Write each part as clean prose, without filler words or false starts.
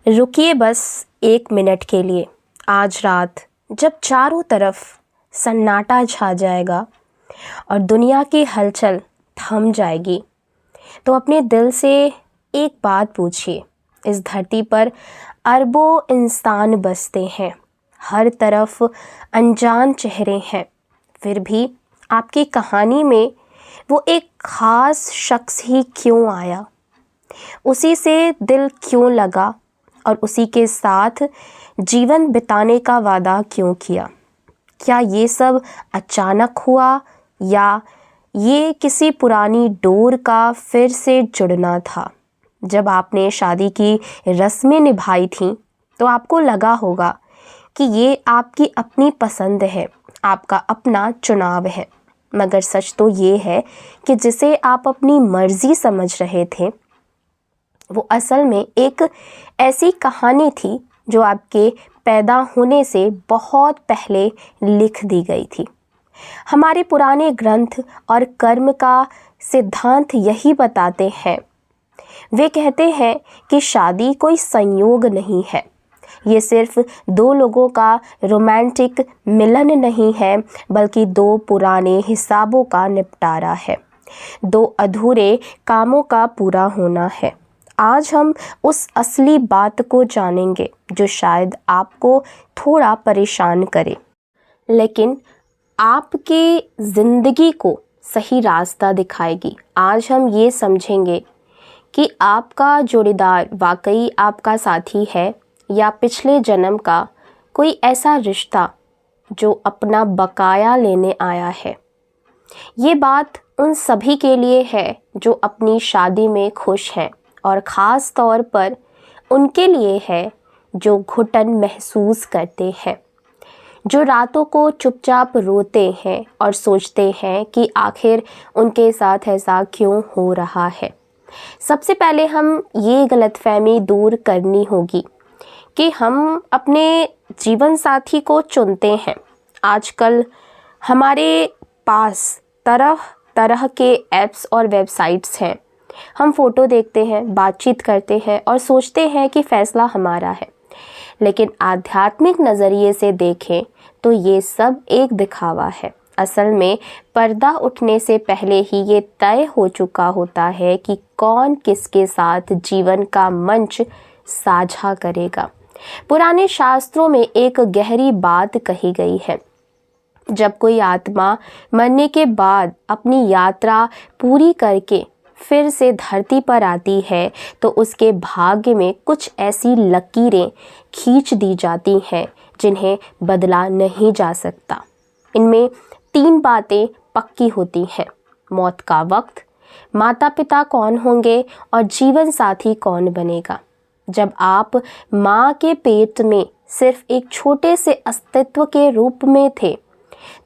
रुकिए बस 1 मिनट के लिए। आज रात जब चारों तरफ सन्नाटा छा जाएगा और दुनिया की हलचल थम जाएगी, तो अपने दिल से एक बात पूछिए। इस धरती पर अरबों इंसान बसते हैं, हर तरफ अनजान चेहरे हैं, फिर भी आपकी कहानी में वो एक ख़ास शख्स ही क्यों आया? उसी से दिल क्यों लगा और उसी के साथ जीवन बिताने का वादा क्यों किया? क्या ये सब अचानक हुआ या ये किसी पुरानी डोर का फिर से जुड़ना था? जब आपने शादी की रस्में निभाई थीं तो आपको लगा होगा कि ये आपकी अपनी पसंद है, आपका अपना चुनाव है। मगर सच तो ये है कि जिसे आप अपनी मर्जी समझ रहे थे, वो असल में एक ऐसी कहानी थी जो आपके पैदा होने से बहुत पहले लिख दी गई थी। हमारे पुराने ग्रंथ और कर्म का सिद्धांत यही बताते हैं। वे कहते हैं कि शादी कोई संयोग नहीं है, ये सिर्फ दो लोगों का रोमांटिक मिलन नहीं है, बल्कि दो पुराने हिसाबों का निपटारा है, दो अधूरे कामों का पूरा होना है। आज हम उस असली बात को जानेंगे जो शायद आपको थोड़ा परेशान करे, लेकिन आपकी ज़िंदगी को सही रास्ता दिखाएगी। आज हम ये समझेंगे कि आपका जोड़ीदार वाकई आपका साथी है या पिछले जन्म का कोई ऐसा रिश्ता जो अपना बकाया लेने आया है। ये बात उन सभी के लिए है जो अपनी शादी में खुश हैं, और ख़ास तौर पर उनके लिए है जो घुटन महसूस करते हैं, जो रातों को चुपचाप रोते हैं और सोचते हैं कि आखिर उनके साथ ऐसा क्यों हो रहा है। सबसे पहले हम ये गलतफहमी दूर करनी होगी कि हम अपने जीवन साथी को चुनते हैं। आजकल हमारे पास तरह तरह के ऐप्स और वेबसाइट्स हैं। हम फ़ोटो देखते हैं, बातचीत करते हैं और सोचते हैं कि फ़ैसला हमारा है। लेकिन आध्यात्मिक नज़रिए से देखें तो ये सब एक दिखावा है। असल में पर्दा उठने से पहले ही ये तय हो चुका होता है कि कौन किसके साथ जीवन का मंच साझा करेगा। पुराने शास्त्रों में एक गहरी बात कही गई है, जब कोई आत्मा मरने के बाद अपनी यात्रा पूरी करके फिर से धरती पर आती है तो उसके भाग्य में कुछ ऐसी लकीरें खींच दी जाती हैं जिन्हें बदला नहीं जा सकता। इनमें 3 बातें पक्की होती हैं: मौत का वक्त, माता पिता कौन होंगे और जीवन साथी कौन बनेगा। जब आप माँ के पेट में सिर्फ एक छोटे से अस्तित्व के रूप में थे,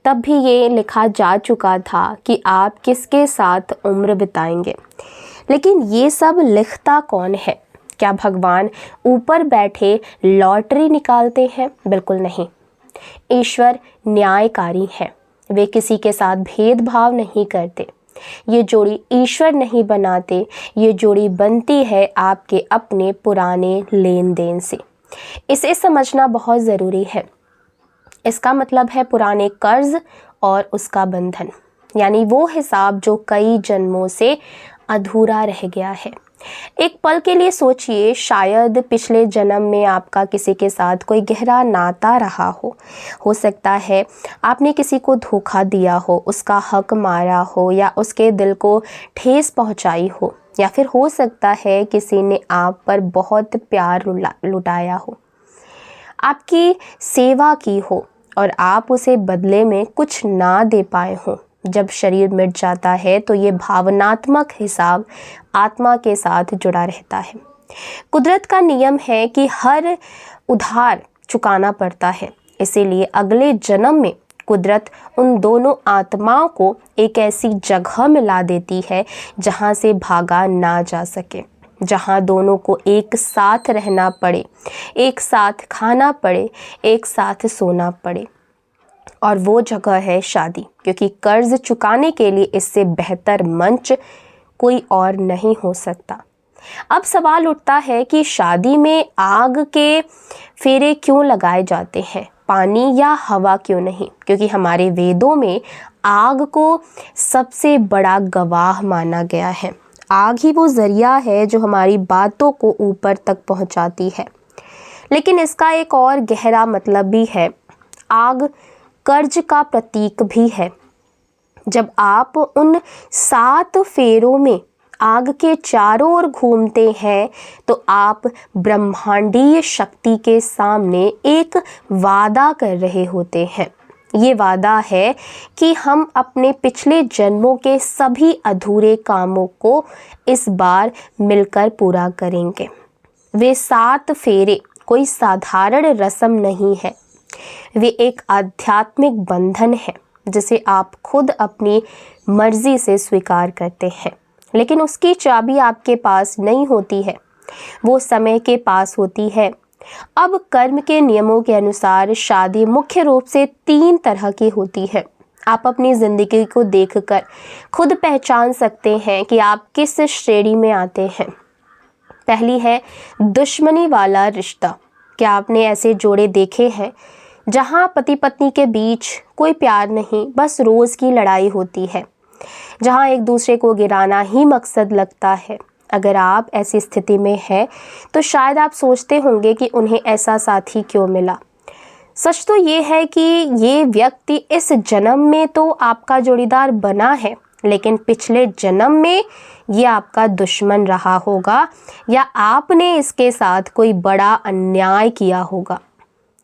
तब भी ये लिखा जा चुका था कि आप किसके साथ उम्र बिताएंगे। लेकिन ये सब लिखता कौन है? क्या भगवान ऊपर बैठे लॉटरी निकालते हैं? बिल्कुल नहीं। ईश्वर न्यायकारी हैं। वे किसी के साथ भेदभाव नहीं करते। ये जोड़ी ईश्वर नहीं बनाते, ये जोड़ी बनती है आपके अपने पुराने लेन देन से। इसे समझना बहुत ज़रूरी है। इसका मतलब है पुराने कर्ज और उसका बंधन, यानी वो हिसाब जो कई जन्मों से अधूरा रह गया है। एक पल के लिए सोचिए, शायद पिछले जन्म में आपका किसी के साथ कोई गहरा नाता रहा हो सकता है आपने किसी को धोखा दिया हो, उसका हक मारा हो या उसके दिल को ठेस पहुंचाई हो, या फिर हो सकता है किसी ने आप पर बहुत प्यार लुटाया हो, आपकी सेवा की हो और आप उसे बदले में कुछ ना दे पाए हों। जब शरीर मिट जाता है तो ये भावनात्मक हिसाब आत्मा के साथ जुड़ा रहता है। कुदरत का नियम है कि हर उधार चुकाना पड़ता है, इसीलिए अगले जन्म में कुदरत उन दोनों आत्माओं को एक ऐसी जगह मिला देती है जहाँ से भागा ना जा सके, जहाँ दोनों को एक साथ रहना पड़े, एक साथ खाना पड़े, एक साथ सोना पड़े। और वो जगह है शादी, क्योंकि कर्ज चुकाने के लिए इससे बेहतर मंच कोई और नहीं हो सकता। अब सवाल उठता है कि शादी में आग के फेरे क्यों लगाए जाते हैं, पानी या हवा क्यों नहीं? क्योंकि हमारे वेदों में आग को सबसे बड़ा गवाह माना गया है। आग ही वो जरिया है जो हमारी बातों को ऊपर तक पहुंचाती है। लेकिन इसका एक और गहरा मतलब भी है। आग कर्ज का प्रतीक भी है। जब आप उन 7 फेरों में आग के चारों ओर घूमते हैं तो आप ब्रह्मांडीय शक्ति के सामने एक वादा कर रहे होते हैं। ये वादा है कि हम अपने पिछले जन्मों के सभी अधूरे कामों को इस बार मिलकर पूरा करेंगे। वे 7 फेरे कोई साधारण रस्म नहीं है, वे एक आध्यात्मिक बंधन है जिसे आप खुद अपनी मर्जी से स्वीकार करते हैं। लेकिन उसकी चाबी आपके पास नहीं होती है, वो समय के पास होती है। अब कर्म के नियमों के अनुसार शादी मुख्य रूप से 3 तरह की होती है। आप अपनी ज़िंदगी को देखकर खुद पहचान सकते हैं कि आप किस श्रेणी में आते हैं। पहली है दुश्मनी वाला रिश्ता। क्या आपने ऐसे जोड़े देखे हैं जहां पति पत्नी के बीच कोई प्यार नहीं, बस रोज़ की लड़ाई होती है, जहां एक दूसरे को गिराना ही मकसद लगता है? अगर आप ऐसी स्थिति में हैं तो शायद आप सोचते होंगे कि उन्हें ऐसा साथी क्यों मिला। सच तो ये है कि ये व्यक्ति इस जन्म में तो आपका जोड़ीदार बना है, लेकिन पिछले जन्म में ये आपका दुश्मन रहा होगा या आपने इसके साथ कोई बड़ा अन्याय किया होगा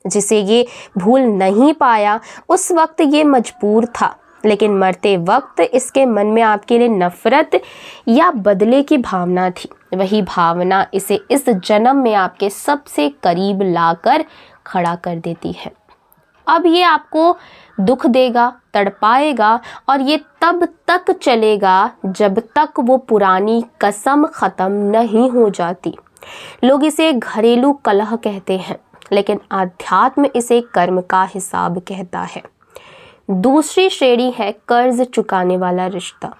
जिसे ये भूल नहीं पाया। उस वक्त ये मजबूर था, लेकिन मरते वक्त इसके मन में आपके लिए नफरत या बदले की भावना थी। वही भावना इसे इस जन्म में आपके सबसे करीब लाकर खड़ा कर देती है। अब ये आपको दुख देगा, तड़पाएगा और ये तब तक चलेगा जब तक वो पुरानी कसम ख़त्म नहीं हो जाती। लोग इसे घरेलू कलह कहते हैं, लेकिन आध्यात्म इसे कर्म का हिसाब कहता है। दूसरी श्रेणी है कर्ज चुकाने वाला रिश्ता।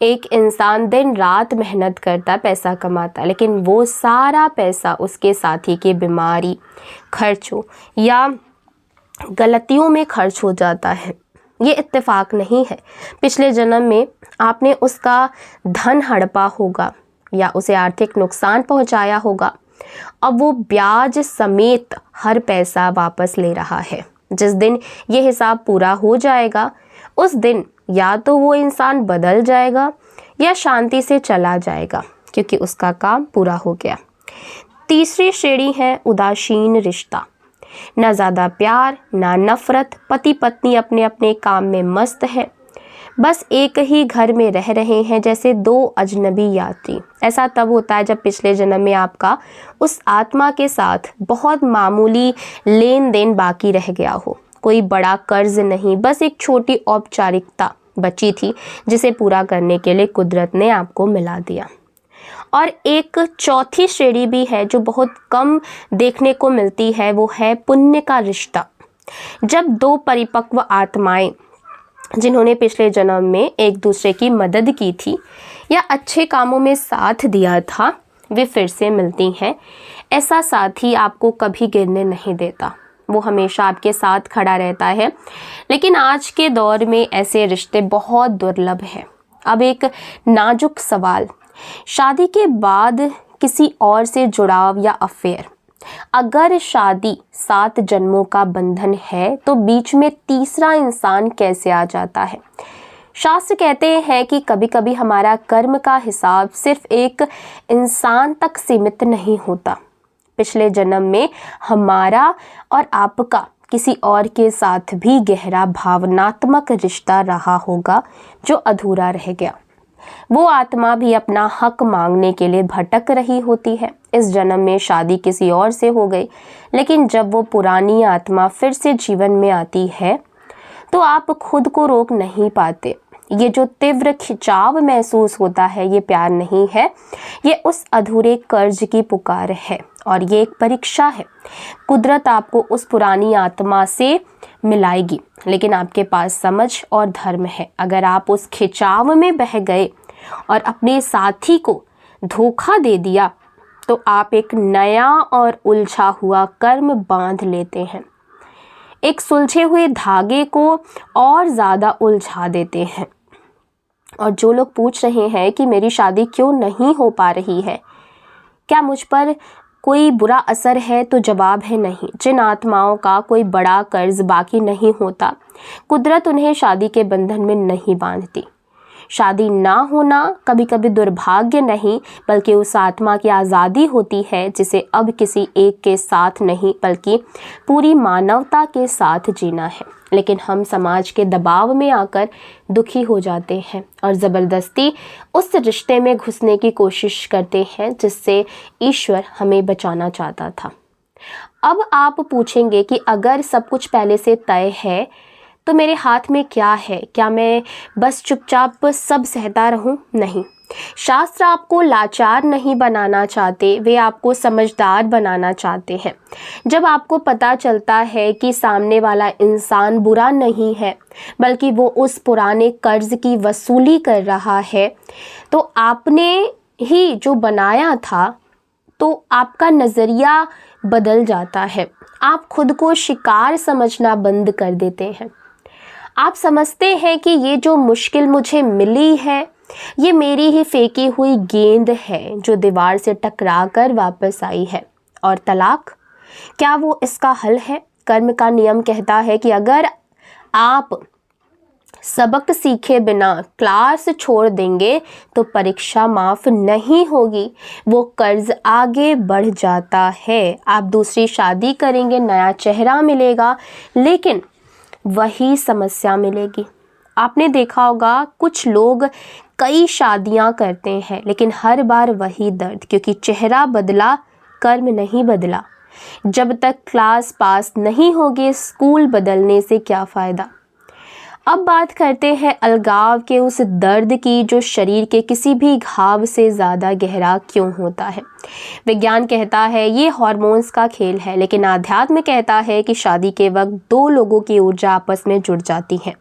एक इंसान दिन रात मेहनत करता, पैसा कमाता, लेकिन वो सारा पैसा उसके साथी की बीमारी, खर्चों या गलतियों में खर्च हो जाता है। ये इत्तेफाक नहीं है। पिछले जन्म में आपने उसका धन हड़पा होगा या उसे आर्थिक नुकसान पहुंचाया होगा। अब वो ब्याज समेत हर पैसा वापस ले रहा है। जिस दिन ये हिसाब पूरा हो जाएगा उस दिन या तो वो इंसान बदल जाएगा या शांति से चला जाएगा, क्योंकि उसका काम पूरा हो गया। तीसरी श्रेणी है उदासीन रिश्ता। ना ज़्यादा प्यार ना नफरत, पति पत्नी अपने अपने काम में मस्त है, बस एक ही घर में रह रहे हैं जैसे 2 अजनबी यात्री। ऐसा तब होता है जब पिछले जन्म में आपका उस आत्मा के साथ बहुत मामूली लेन देन बाकी रह गया हो। कोई बड़ा कर्ज नहीं, बस एक छोटी औपचारिकता बची थी जिसे पूरा करने के लिए कुदरत ने आपको मिला दिया। और एक चौथी श्रेणी भी है जो बहुत कम देखने को मिलती है, वो है पुण्य का रिश्ता। जब 2 परिपक्व आत्माएं जिन्होंने पिछले जन्म में एक दूसरे की मदद की थी या अच्छे कामों में साथ दिया था, वे फिर से मिलती हैं। ऐसा साथी आपको कभी गिरने नहीं देता, वो हमेशा आपके साथ खड़ा रहता है। लेकिन आज के दौर में ऐसे रिश्ते बहुत दुर्लभ हैं। अब एक नाजुक सवाल, शादी के बाद किसी और से जुड़ाव या अफेयर। अगर शादी 7 जन्मों का बंधन है तो बीच में तीसरा इंसान कैसे आ जाता है? शास्त्र कहते हैं कि कभी कभी हमारा कर्म का हिसाब सिर्फ एक इंसान तक सीमित नहीं होता। पिछले जन्म में हमारा और आपका किसी और के साथ भी गहरा भावनात्मक रिश्ता रहा होगा जो अधूरा रह गया। वो आत्मा भी अपना हक मांगने के लिए भटक रही होती है। इस जन्म में शादी किसी और से हो गई, लेकिन जब वो पुरानी आत्मा फिर से जीवन में आती है तो आप खुद को रोक नहीं पाते। ये जो तीव्र खिंचाव महसूस होता है ये प्यार नहीं है, ये उस अधूरे कर्ज की पुकार है और ये एक परीक्षा है। कुदरत आपको उस पुरानी आत्मा से मिलाएगी, लेकिन आपके पास समझ और धर्म है। अगर आप उस खिंचाव में बह गए और अपने साथी को धोखा दे दिया तो आप एक नया और उलझा हुआ कर्म बांध लेते हैं, एक सुलझे हुए धागे को और ज़्यादा उलझा देते हैं। और जो लोग पूछ रहे हैं कि मेरी शादी क्यों नहीं हो पा रही है, क्या मुझ पर कोई बुरा असर है, तो जवाब है नहीं। जिन आत्माओं का कोई बड़ा कर्ज बाकी नहीं होता, कुदरत उन्हें शादी के बंधन में नहीं बांधती। शादी ना होना कभी कभी दुर्भाग्य नहीं, बल्कि उस आत्मा की आज़ादी होती है जिसे अब किसी एक के साथ नहीं बल्कि पूरी मानवता के साथ जीना है। लेकिन हम समाज के दबाव में आकर दुखी हो जाते हैं और ज़बरदस्ती उस रिश्ते में घुसने की कोशिश करते हैं जिससे ईश्वर हमें बचाना चाहता था। अब आप पूछेंगे कि अगर सब कुछ पहले से तय है तो मेरे हाथ में क्या है? क्या मैं बस चुपचाप सब सहता रहूं? नहीं, शास्त्र आपको लाचार नहीं बनाना चाहते, वे आपको समझदार बनाना चाहते हैं। जब आपको पता चलता है कि सामने वाला इंसान बुरा नहीं है बल्कि वो उस पुराने कर्ज की वसूली कर रहा है, तो आपने ही जो बनाया था, तो आपका नज़रिया बदल जाता है। आप खुद को शिकार समझना बंद कर देते हैं। आप समझते हैं कि ये जो मुश्किल मुझे मिली है, ये मेरी ही फेंकी हुई गेंद है जो दीवार से टकरा कर वापस आई है। और तलाक, क्या वो इसका हल है? कर्म का नियम कहता है कि अगर आप सबक सीखे बिना क्लास छोड़ देंगे तो परीक्षा माफ़ नहीं होगी, वो कर्ज आगे बढ़ जाता है। आप दूसरी शादी करेंगे, नया चेहरा मिलेगा, लेकिन वही समस्या मिलेगी। आपने देखा होगा कुछ लोग कई शादियां करते हैं लेकिन हर बार वही दर्द, क्योंकि चेहरा बदला, कर्म नहीं बदला। जब तक क्लास पास नहीं होगी, स्कूल बदलने से क्या फ़ायदा। अब बात करते हैं अलगाव के उस दर्द की जो शरीर के किसी भी घाव से ज़्यादा गहरा क्यों होता है। विज्ञान कहता है ये हार्मोन्स का खेल है, लेकिन आध्यात्म कहता है कि शादी के वक्त दो लोगों की ऊर्जा आपस में जुड़ जाती है,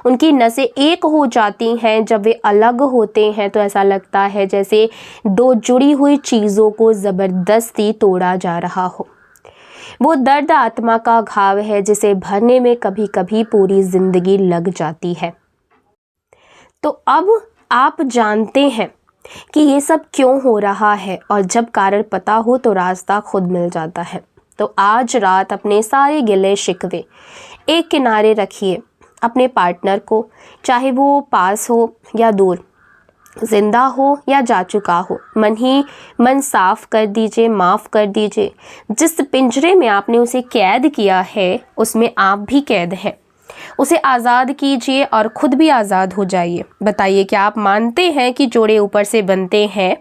उनकी नसें एक हो जाती हैं। जब वे अलग होते हैं तो ऐसा लगता है जैसे दो जुड़ी हुई चीज़ों को ज़बरदस्ती तोड़ा जा रहा हो। वो दर्द आत्मा का घाव है जिसे भरने में कभी कभी पूरी जिंदगी लग जाती है। तो अब आप जानते हैं कि ये सब क्यों हो रहा है, और जब कारण पता हो तो रास्ता खुद मिल जाता है। तो आज रात अपने सारे गिले शिकवे एक किनारे रखिए। अपने पार्टनर को, चाहे वो पास हो या दूर, जिंदा हो या जा चुका हो, मन ही मन साफ कर दीजिए, माफ़ कर दीजिए। जिस पिंजरे में आपने उसे कैद किया है उसमें आप भी कैद हैं। उसे आज़ाद कीजिए और खुद भी आज़ाद हो जाइए। बताइए, क्या आप मानते हैं कि जोड़े ऊपर से बनते हैं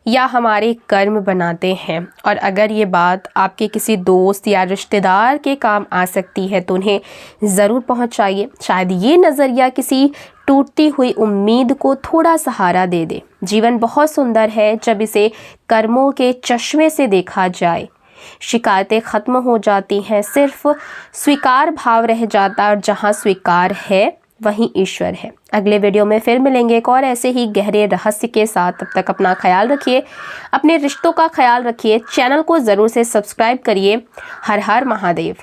या हमारे कर्म बनाते हैं? और अगर ये बात आपके किसी दोस्त या रिश्तेदार के काम आ सकती है तो उन्हें ज़रूर पहुंचाइए। शायद ये नज़रिया किसी टूटती हुई उम्मीद को थोड़ा सहारा दे दे। जीवन बहुत सुंदर है जब इसे कर्मों के चश्मे से देखा जाए। शिकायतें ख़त्म हो जाती हैं, सिर्फ स्वीकार भाव रह जाता, और जहाँ स्वीकार है वहीं ईश्वर है। अगले वीडियो में फिर मिलेंगे एक और ऐसे ही गहरे रहस्य के साथ। तब तक अपना ख्याल रखिए, अपने रिश्तों का ख्याल रखिए। चैनल को ज़रूर से सब्सक्राइब करिए। हर हर महादेव।